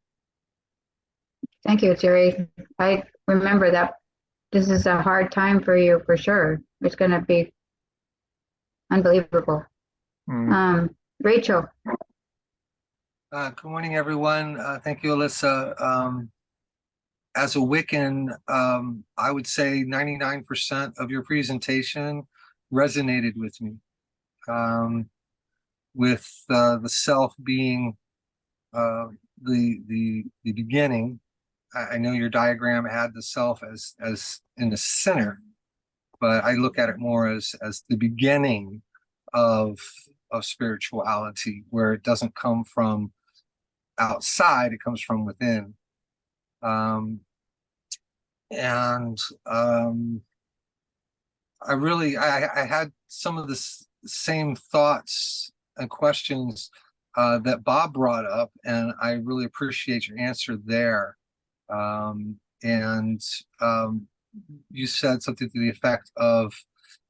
Speaker 2: Thank you, Terry. I remember that this is a hard time for you for sure. It's going to be unbelievable. Rachel.
Speaker 10: Good morning, everyone. Thank you, Alisa. As a Wiccan, I would say 99% of your presentation resonated with me. With the self being the beginning. I know your diagram had the self as in the center, but I look at it more as the beginning of spirituality, where it doesn't come from outside, it comes from within. I had some of the same thoughts and questions that Bob brought up, and I really appreciate your answer there. You said something to the effect of,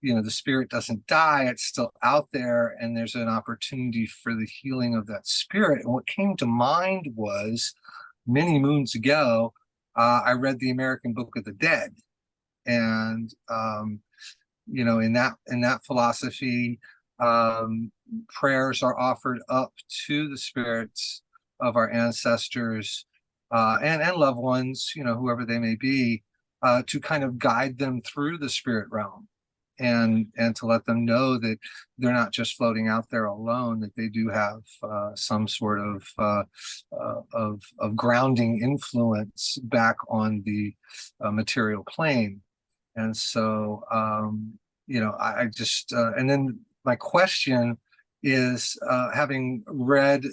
Speaker 10: the spirit doesn't die, it's still out there, and there's an opportunity for the healing of that spirit. And what came to mind was, many moons ago, I read the American Book of the Dead. And, in that philosophy, prayers are offered up to the spirits of our ancestors and loved ones, whoever they may be, to kind of guide them through the spirit realm, and to let them know that they're not just floating out there alone, that they do have some sort of grounding influence back on the material plane. And so, I just, and then my question is, having read,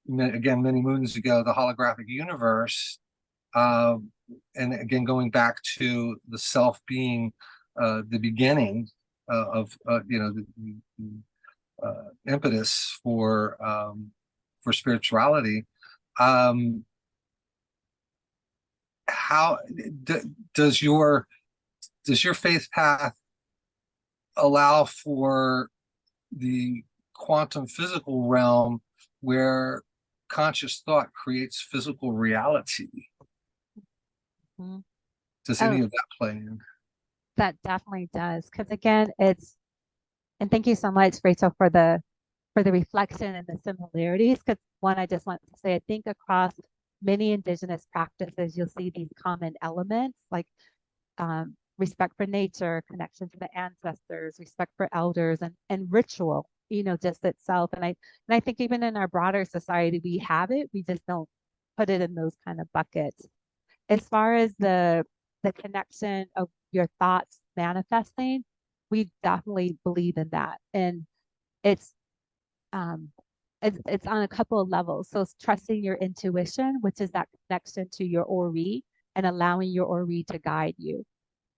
Speaker 10: again, many moons ago, The Holographic Universe, and again, going back to the self being the beginning of, the impetus for spirituality, how does your faith path allow for the quantum physical realm where conscious thought creates physical reality? Does any of that play in?
Speaker 5: That definitely does, because again, and thank you so much, Rachel, for the reflection and the similarities. Because one, I just want to say, I think across many indigenous practices, you'll see these common elements like respect for nature, connection to the ancestors, respect for elders, and ritual, just itself. And I think even in our broader society, we have it, we just don't put it in those kind of buckets. As far as the connection of your thoughts manifesting, we definitely believe in that. And it's on a couple of levels. So it's trusting your intuition, which is that connection to your Ori, and allowing your Ori to guide you.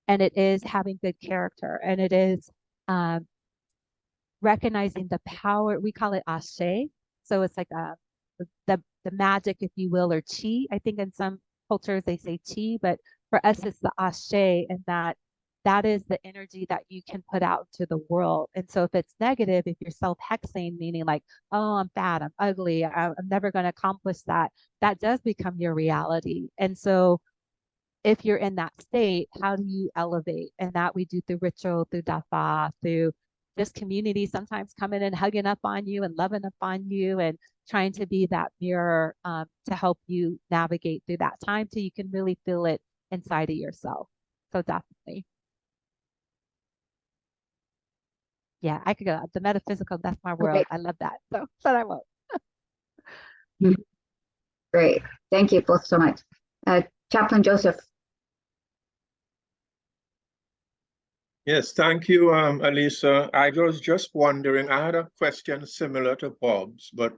Speaker 5: And it is having good character, and it is recognizing the power. We call it ashe. So it's like the magic, if you will, or chi. I think in some cultures they say chi, but for us it's the ashe, and that is the energy that you can put out to the world. And so if it's negative, if you're self-hexing, meaning like, oh, I'm fat, I'm ugly, I'm never going to accomplish that, that does become your reality. And so if you're in that state, how do you elevate? And that we do through ritual, through dafa, through this community sometimes coming and hugging up on you and loving up on you and trying to be that mirror to help you navigate through that time till you can really feel it inside of yourself. So definitely. Yeah, I could go. The metaphysical, that's my world.
Speaker 2: Okay.
Speaker 5: I love that. So, but I won't.
Speaker 2: Great. Thank you both so much. Chaplain Joseph.
Speaker 11: Yes, thank you, Alisa. I was just wondering, I had a question similar to Bob's, but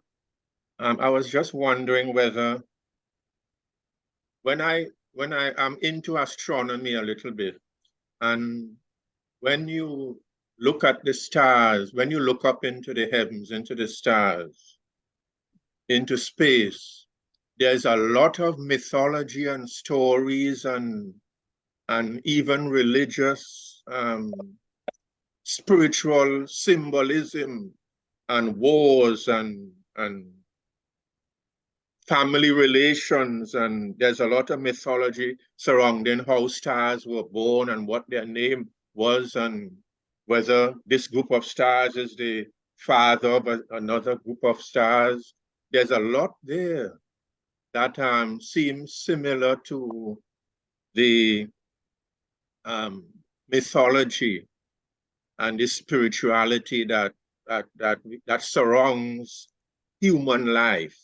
Speaker 11: I was just wondering whether when I am into astronomy a little bit, and when you look at the stars, when you look up into the heavens, into the stars, into space, there's a lot of mythology and stories and even religious spiritual symbolism and wars and family relations, and there's a lot of mythology surrounding how stars were born and what their name was, and whether this group of stars is the father of another group of stars. There's a lot there that seems similar to the mythology and the spirituality that surrounds human life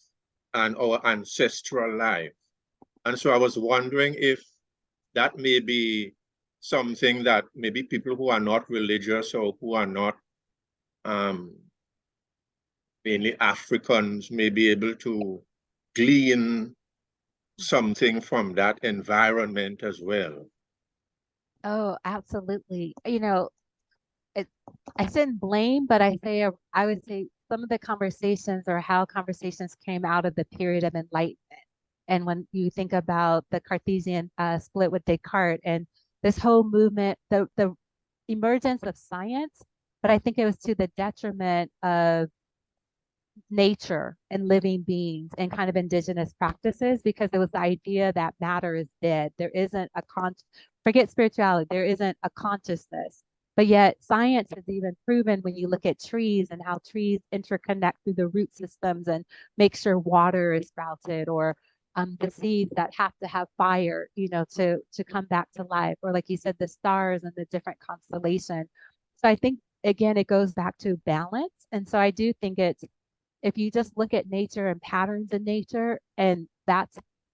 Speaker 11: and our ancestral life. And so I was wondering if that may be something that maybe people who are not religious or who are not mainly Africans may be able to glean something from that environment as well.
Speaker 5: Oh, absolutely. You know, I shouldn't blame, but I would say some of the conversations or how conversations came out of the period of enlightenment. And when you think about the Cartesian split with Descartes and this whole movement, the emergence of science, but I think it was to the detriment of nature and living beings and kind of indigenous practices, because it was the idea that matter is dead. There isn't forget spirituality, there isn't a consciousness. But yet science has even proven, when you look at trees and how trees interconnect through the root systems and make sure water is sprouted, or the seeds that have to have fire, you know, to come back to life, or like you said, the stars and the different constellations. So I think, again, it goes back to balance. And so I do think it's, if you just look at nature and patterns in nature, and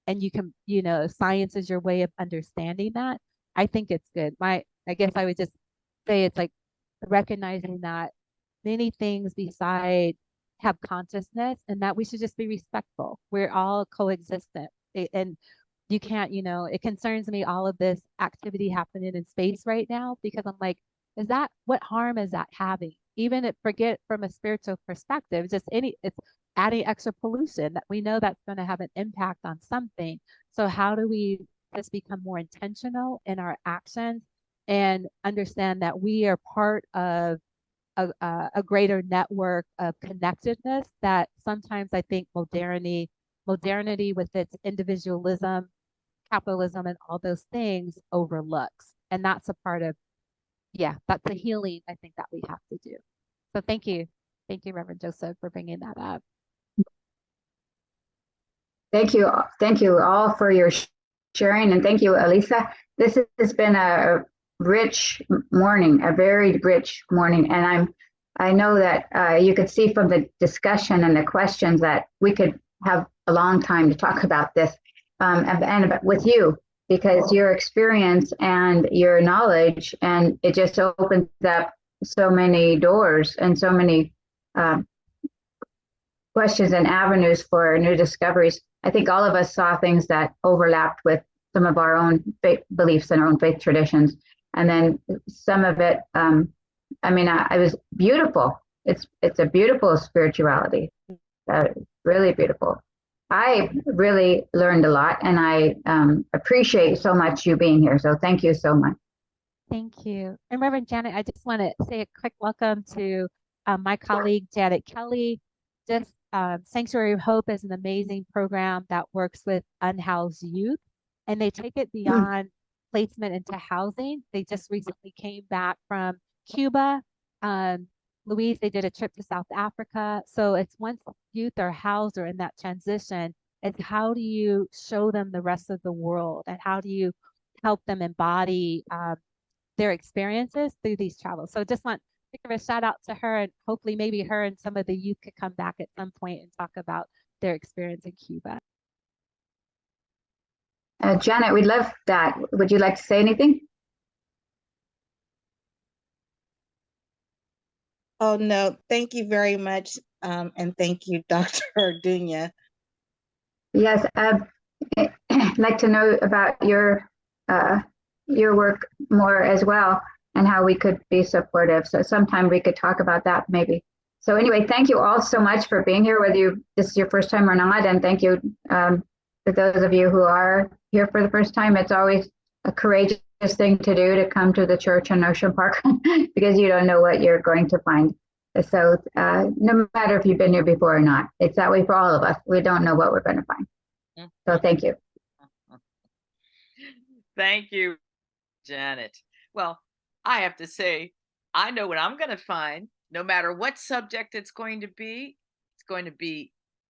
Speaker 5: you can, you know, if science is your way of understanding that, I think it's good. I guess I would just say it's like recognizing that many things beside have consciousness, and that we should just be respectful. We're all coexistent. And you can't, you know, it concerns me, all of this activity happening in space right now, because I'm like, what harm is that having? Even if, forget from a spiritual perspective, it's adding extra pollution that we know that's going to have an impact on something. So how do we just become more intentional in our actions and understand that we are part of a greater network of connectedness that sometimes I think modernity with its individualism, capitalism, and all those things overlooks. And that's a part of, that's a healing I think that we have to do. So thank you, Reverend Joseph, for bringing that up.
Speaker 2: Thank you all for your sharing, and thank you, Alisa. This has been a rich morning, a very rich morning, and I know that you could see from the discussion and the questions that we could have a long time to talk about this, and with you, because your experience and your knowledge, and it just opens up so many doors and so many questions and avenues for new discoveries. I think all of us saw things that overlapped with some of our own faith beliefs and our own faith traditions. And then some of it, I was beautiful. It's a beautiful spirituality, really beautiful. I really learned a lot, and I appreciate so much you being here. So thank you so much.
Speaker 5: Thank you. And Reverend Janet, I just want to say a quick welcome to my colleague, Janet Kelly. Sanctuary of Hope is an amazing program that works with unhoused youth, and they take it beyond placement into housing. They just recently came back from Cuba. Louise, they did a trip to South Africa. So it's, once youth are housed or in that transition, it's how do you show them the rest of the world, and how do you help them embody their experiences through these travels. So just want to give a shout out to her, and hopefully maybe her and some of the youth could come back at some point and talk about their experience in Cuba.
Speaker 2: Janet, we'd love that. Would you like to say anything?
Speaker 12: Oh, no, thank you very much. And thank you, Dr. Orduña.
Speaker 2: Yes, I'd like to know about your work more as well, and how we could be supportive. So sometime we could talk about that maybe. So anyway, thank you all so much for being here, whether this is your first time or not. And thank you for those of you who are here for the first time. It's always a courageous thing to do to come to the church in Ocean Park because you don't know what you're going to find. So no matter if you've been here before or not, it's that way for all of us. We don't know what we're going to find. So thank you.
Speaker 1: Thank you, Janet. Well, I have to say, I know what I'm going to find. No matter what subject it's going to be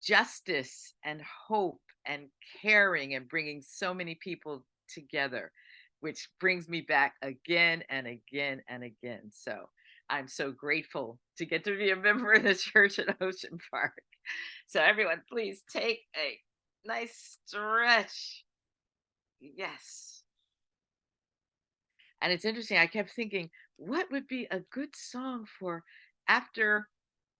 Speaker 1: justice and hope and caring and bringing so many people together, which brings me back again and again and again. So I'm so grateful to get to be a member of the church at Ocean Park. So everyone, please take a nice stretch. Yes. And it's interesting, I kept thinking, what would be a good song for after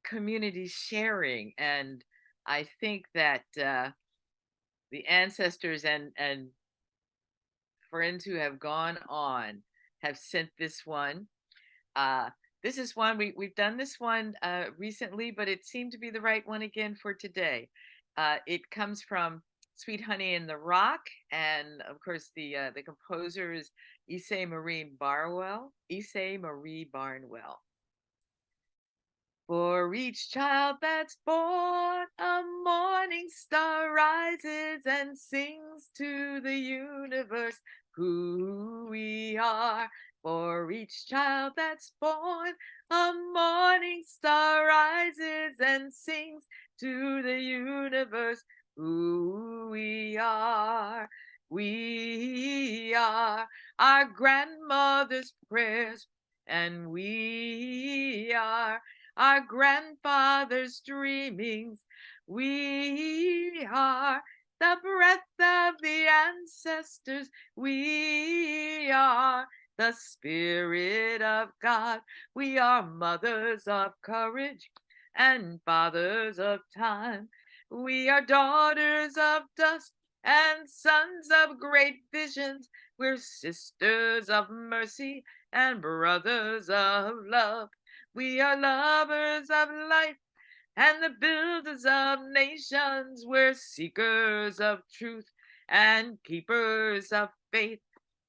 Speaker 1: community sharing? And I think that the ancestors and friends who have gone on have sent this one. This is one, we've done this one recently, but it seemed to be the right one again for today. It comes from Sweet Honey in the Rock, and of course the composer is Issei Marie Barnwell. For each child that's born, a morning star rises and sings to the universe who we are. For each child that's born, a morning star rises and sings to the universe who we are. We are our grandmother's prayers, and we are our grandfather's dreamings. We are the breath of the ancestors. We are the Spirit of God. We are mothers of courage and fathers of time. We are daughters of dust and sons of great visions. We're sisters of mercy and brothers of love. We are lovers of life and the builders of nations. We're seekers of truth and keepers of faith.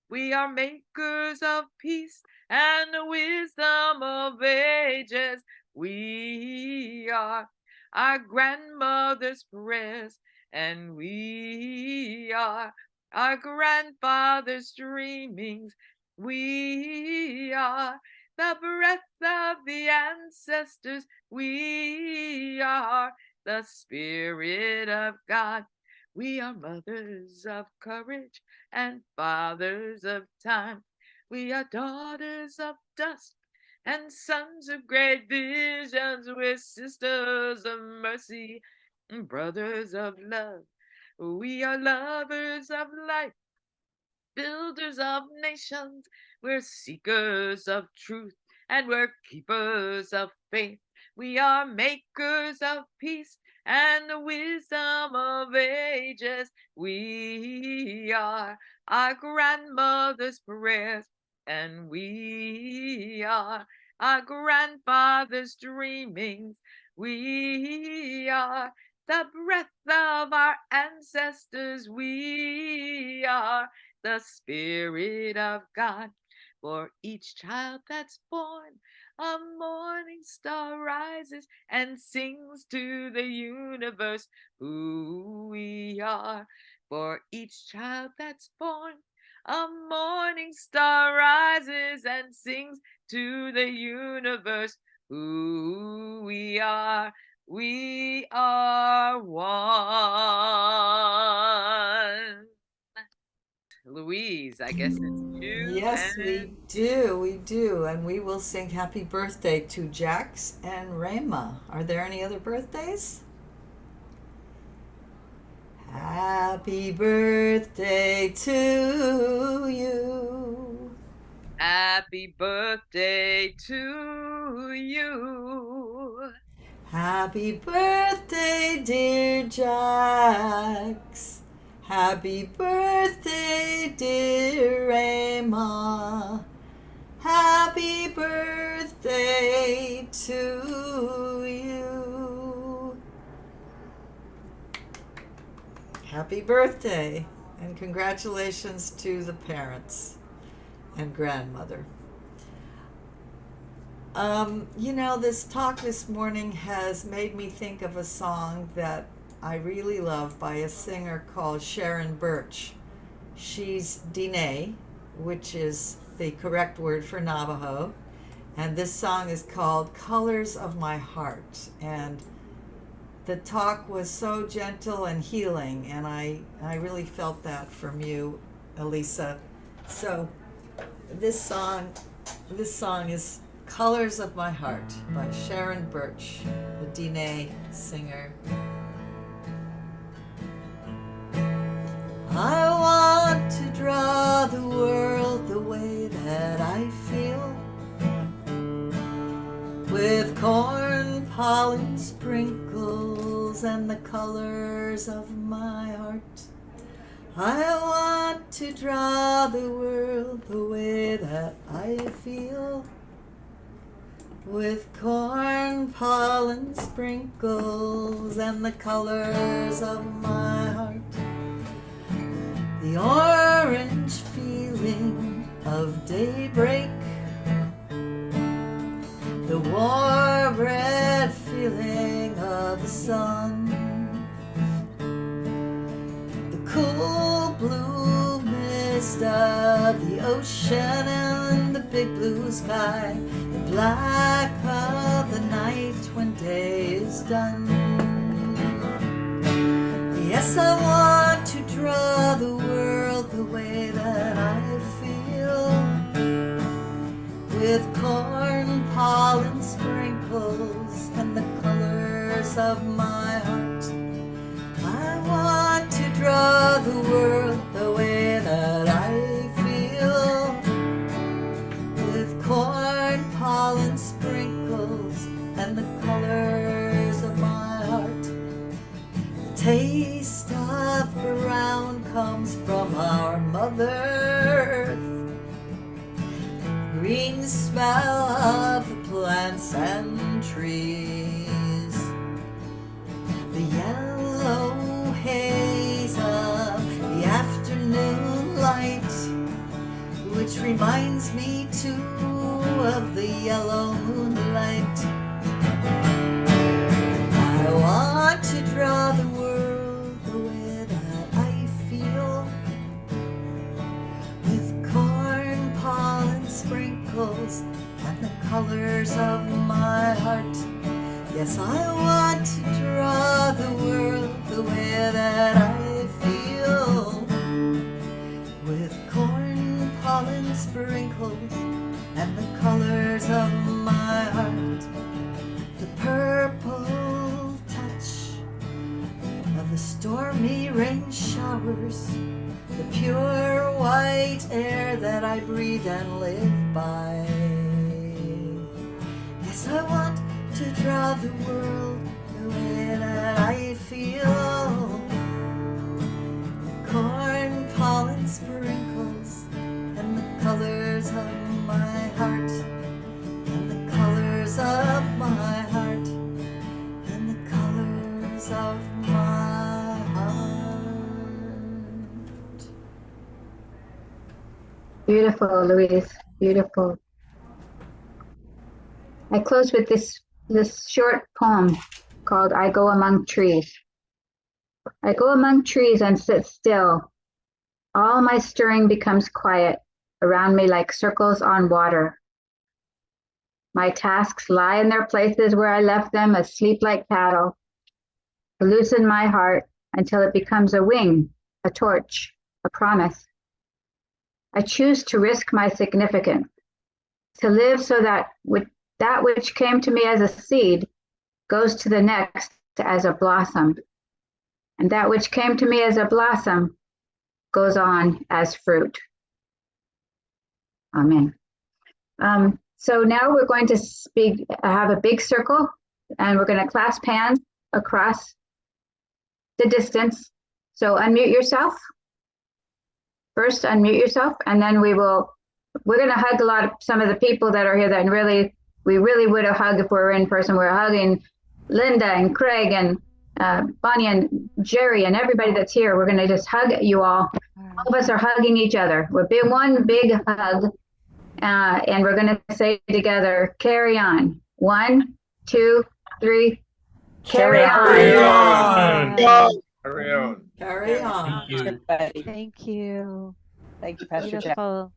Speaker 1: We are makers of peace and the wisdom of ages. We are our grandmother's prayers, and we are our grandfather's dreamings. We are the breath of the ancestors. We are the Spirit of God. We are mothers of courage and fathers of time. We are daughters of dust and sons of great visions. We're sisters of mercy and brothers of love. We are lovers of life, builders of nations. We're seekers of truth and we're keepers of faith. We are makers of peace and the wisdom of ages. We are our grandmother's prayers, and we are our grandfather's dreamings. We are the breath of our ancestors. We are the Spirit of God. For each child that's born, a morning star rises and sings to the universe who we are. For each child that's born, a morning star rises and sings to the universe who we are. We are one. Louise, I guess it's you.
Speaker 3: Yes, we do. And we will sing happy birthday to Jax and Rayma. Are there any other birthdays? Happy birthday to you.
Speaker 1: Happy birthday to you.
Speaker 3: Happy birthday, dear Jax. Happy birthday, dear Rayma. Happy birthday to you. Happy birthday, and congratulations to the parents. and grandmother. This talk this morning has made me think of a song that I really love by a singer called Sharon Birch. She's Diné, which is the correct word for Navajo, and this song is called Colors of My Heart. And the talk was so gentle and healing, and I really felt that from you, Alisa. So this song is Colors of My Heart by Sharon Birch, the Diné singer. I want to draw the world the way that I feel, with corn, pollen, sprinkles, and the colors of my heart. I want to draw the world the way that I feel, with corn, pollen, sprinkles, and the colors of my heart. The orange feeling of daybreak, the warm red feeling of the sun, the cool blue mist of the ocean and the big blue sky, the black of the night when day is done. Yes, I want to draw the world the way that I feel, with corn, pollen, sprinkles, and the colors of my heart. I want to draw the world the way that I feel, with corn, pollen, sprinkles, and the colors of my heart. The taste of brown comes from our mother earth, green smell of the plants and trees, the yellow haze of the afternoon light, which reminds me too of the yellow moonlight. I want to draw the world the way that I feel, with corn, pollen, sprinkles, and the colors of my heart. Yes, I want to draw the world the way that I feel, with corn, pollen, sprinkles, and the colors of my heart. The purple touch of the stormy rain showers, the pure white air that I breathe and live by. Yes, I want to draw the world the way that I feel, corn, pollen, sprinkles, and the colors of my heart, and the colors of my heart, and the colors of my heart.
Speaker 2: Beautiful, Louise. Beautiful. I close with this short poem called I Go Among Trees. I go among trees and sit still. All my stirring becomes quiet around me like circles on water. My tasks lie in their places where I left them, asleep like cattle, to loosen my heart until it becomes a wing, a torch, a promise. I choose to risk my significance, to live so that that which came to me as a seed goes to the next as a blossom, and that which came to me as a blossom goes on as fruit. Amen. So now we're going to have a big circle, and we're going to clasp hands across the distance. So unmute yourself. First, unmute yourself, and then we're going to hug some of the people that are here that we really would have hugged if we were in person. We're hugging Linda and Craig and Bonnie and Jerry and everybody that's here. We're going to just hug you all. All of us are hugging each other. We're one big hug And we're going to say together, carry on. 1, 2, 3. Carry on.
Speaker 11: Carry
Speaker 7: on.
Speaker 11: Carry on.
Speaker 3: Carry on.
Speaker 5: Thank you.
Speaker 13: Thank you, Pastor Jack.
Speaker 5: Beautiful.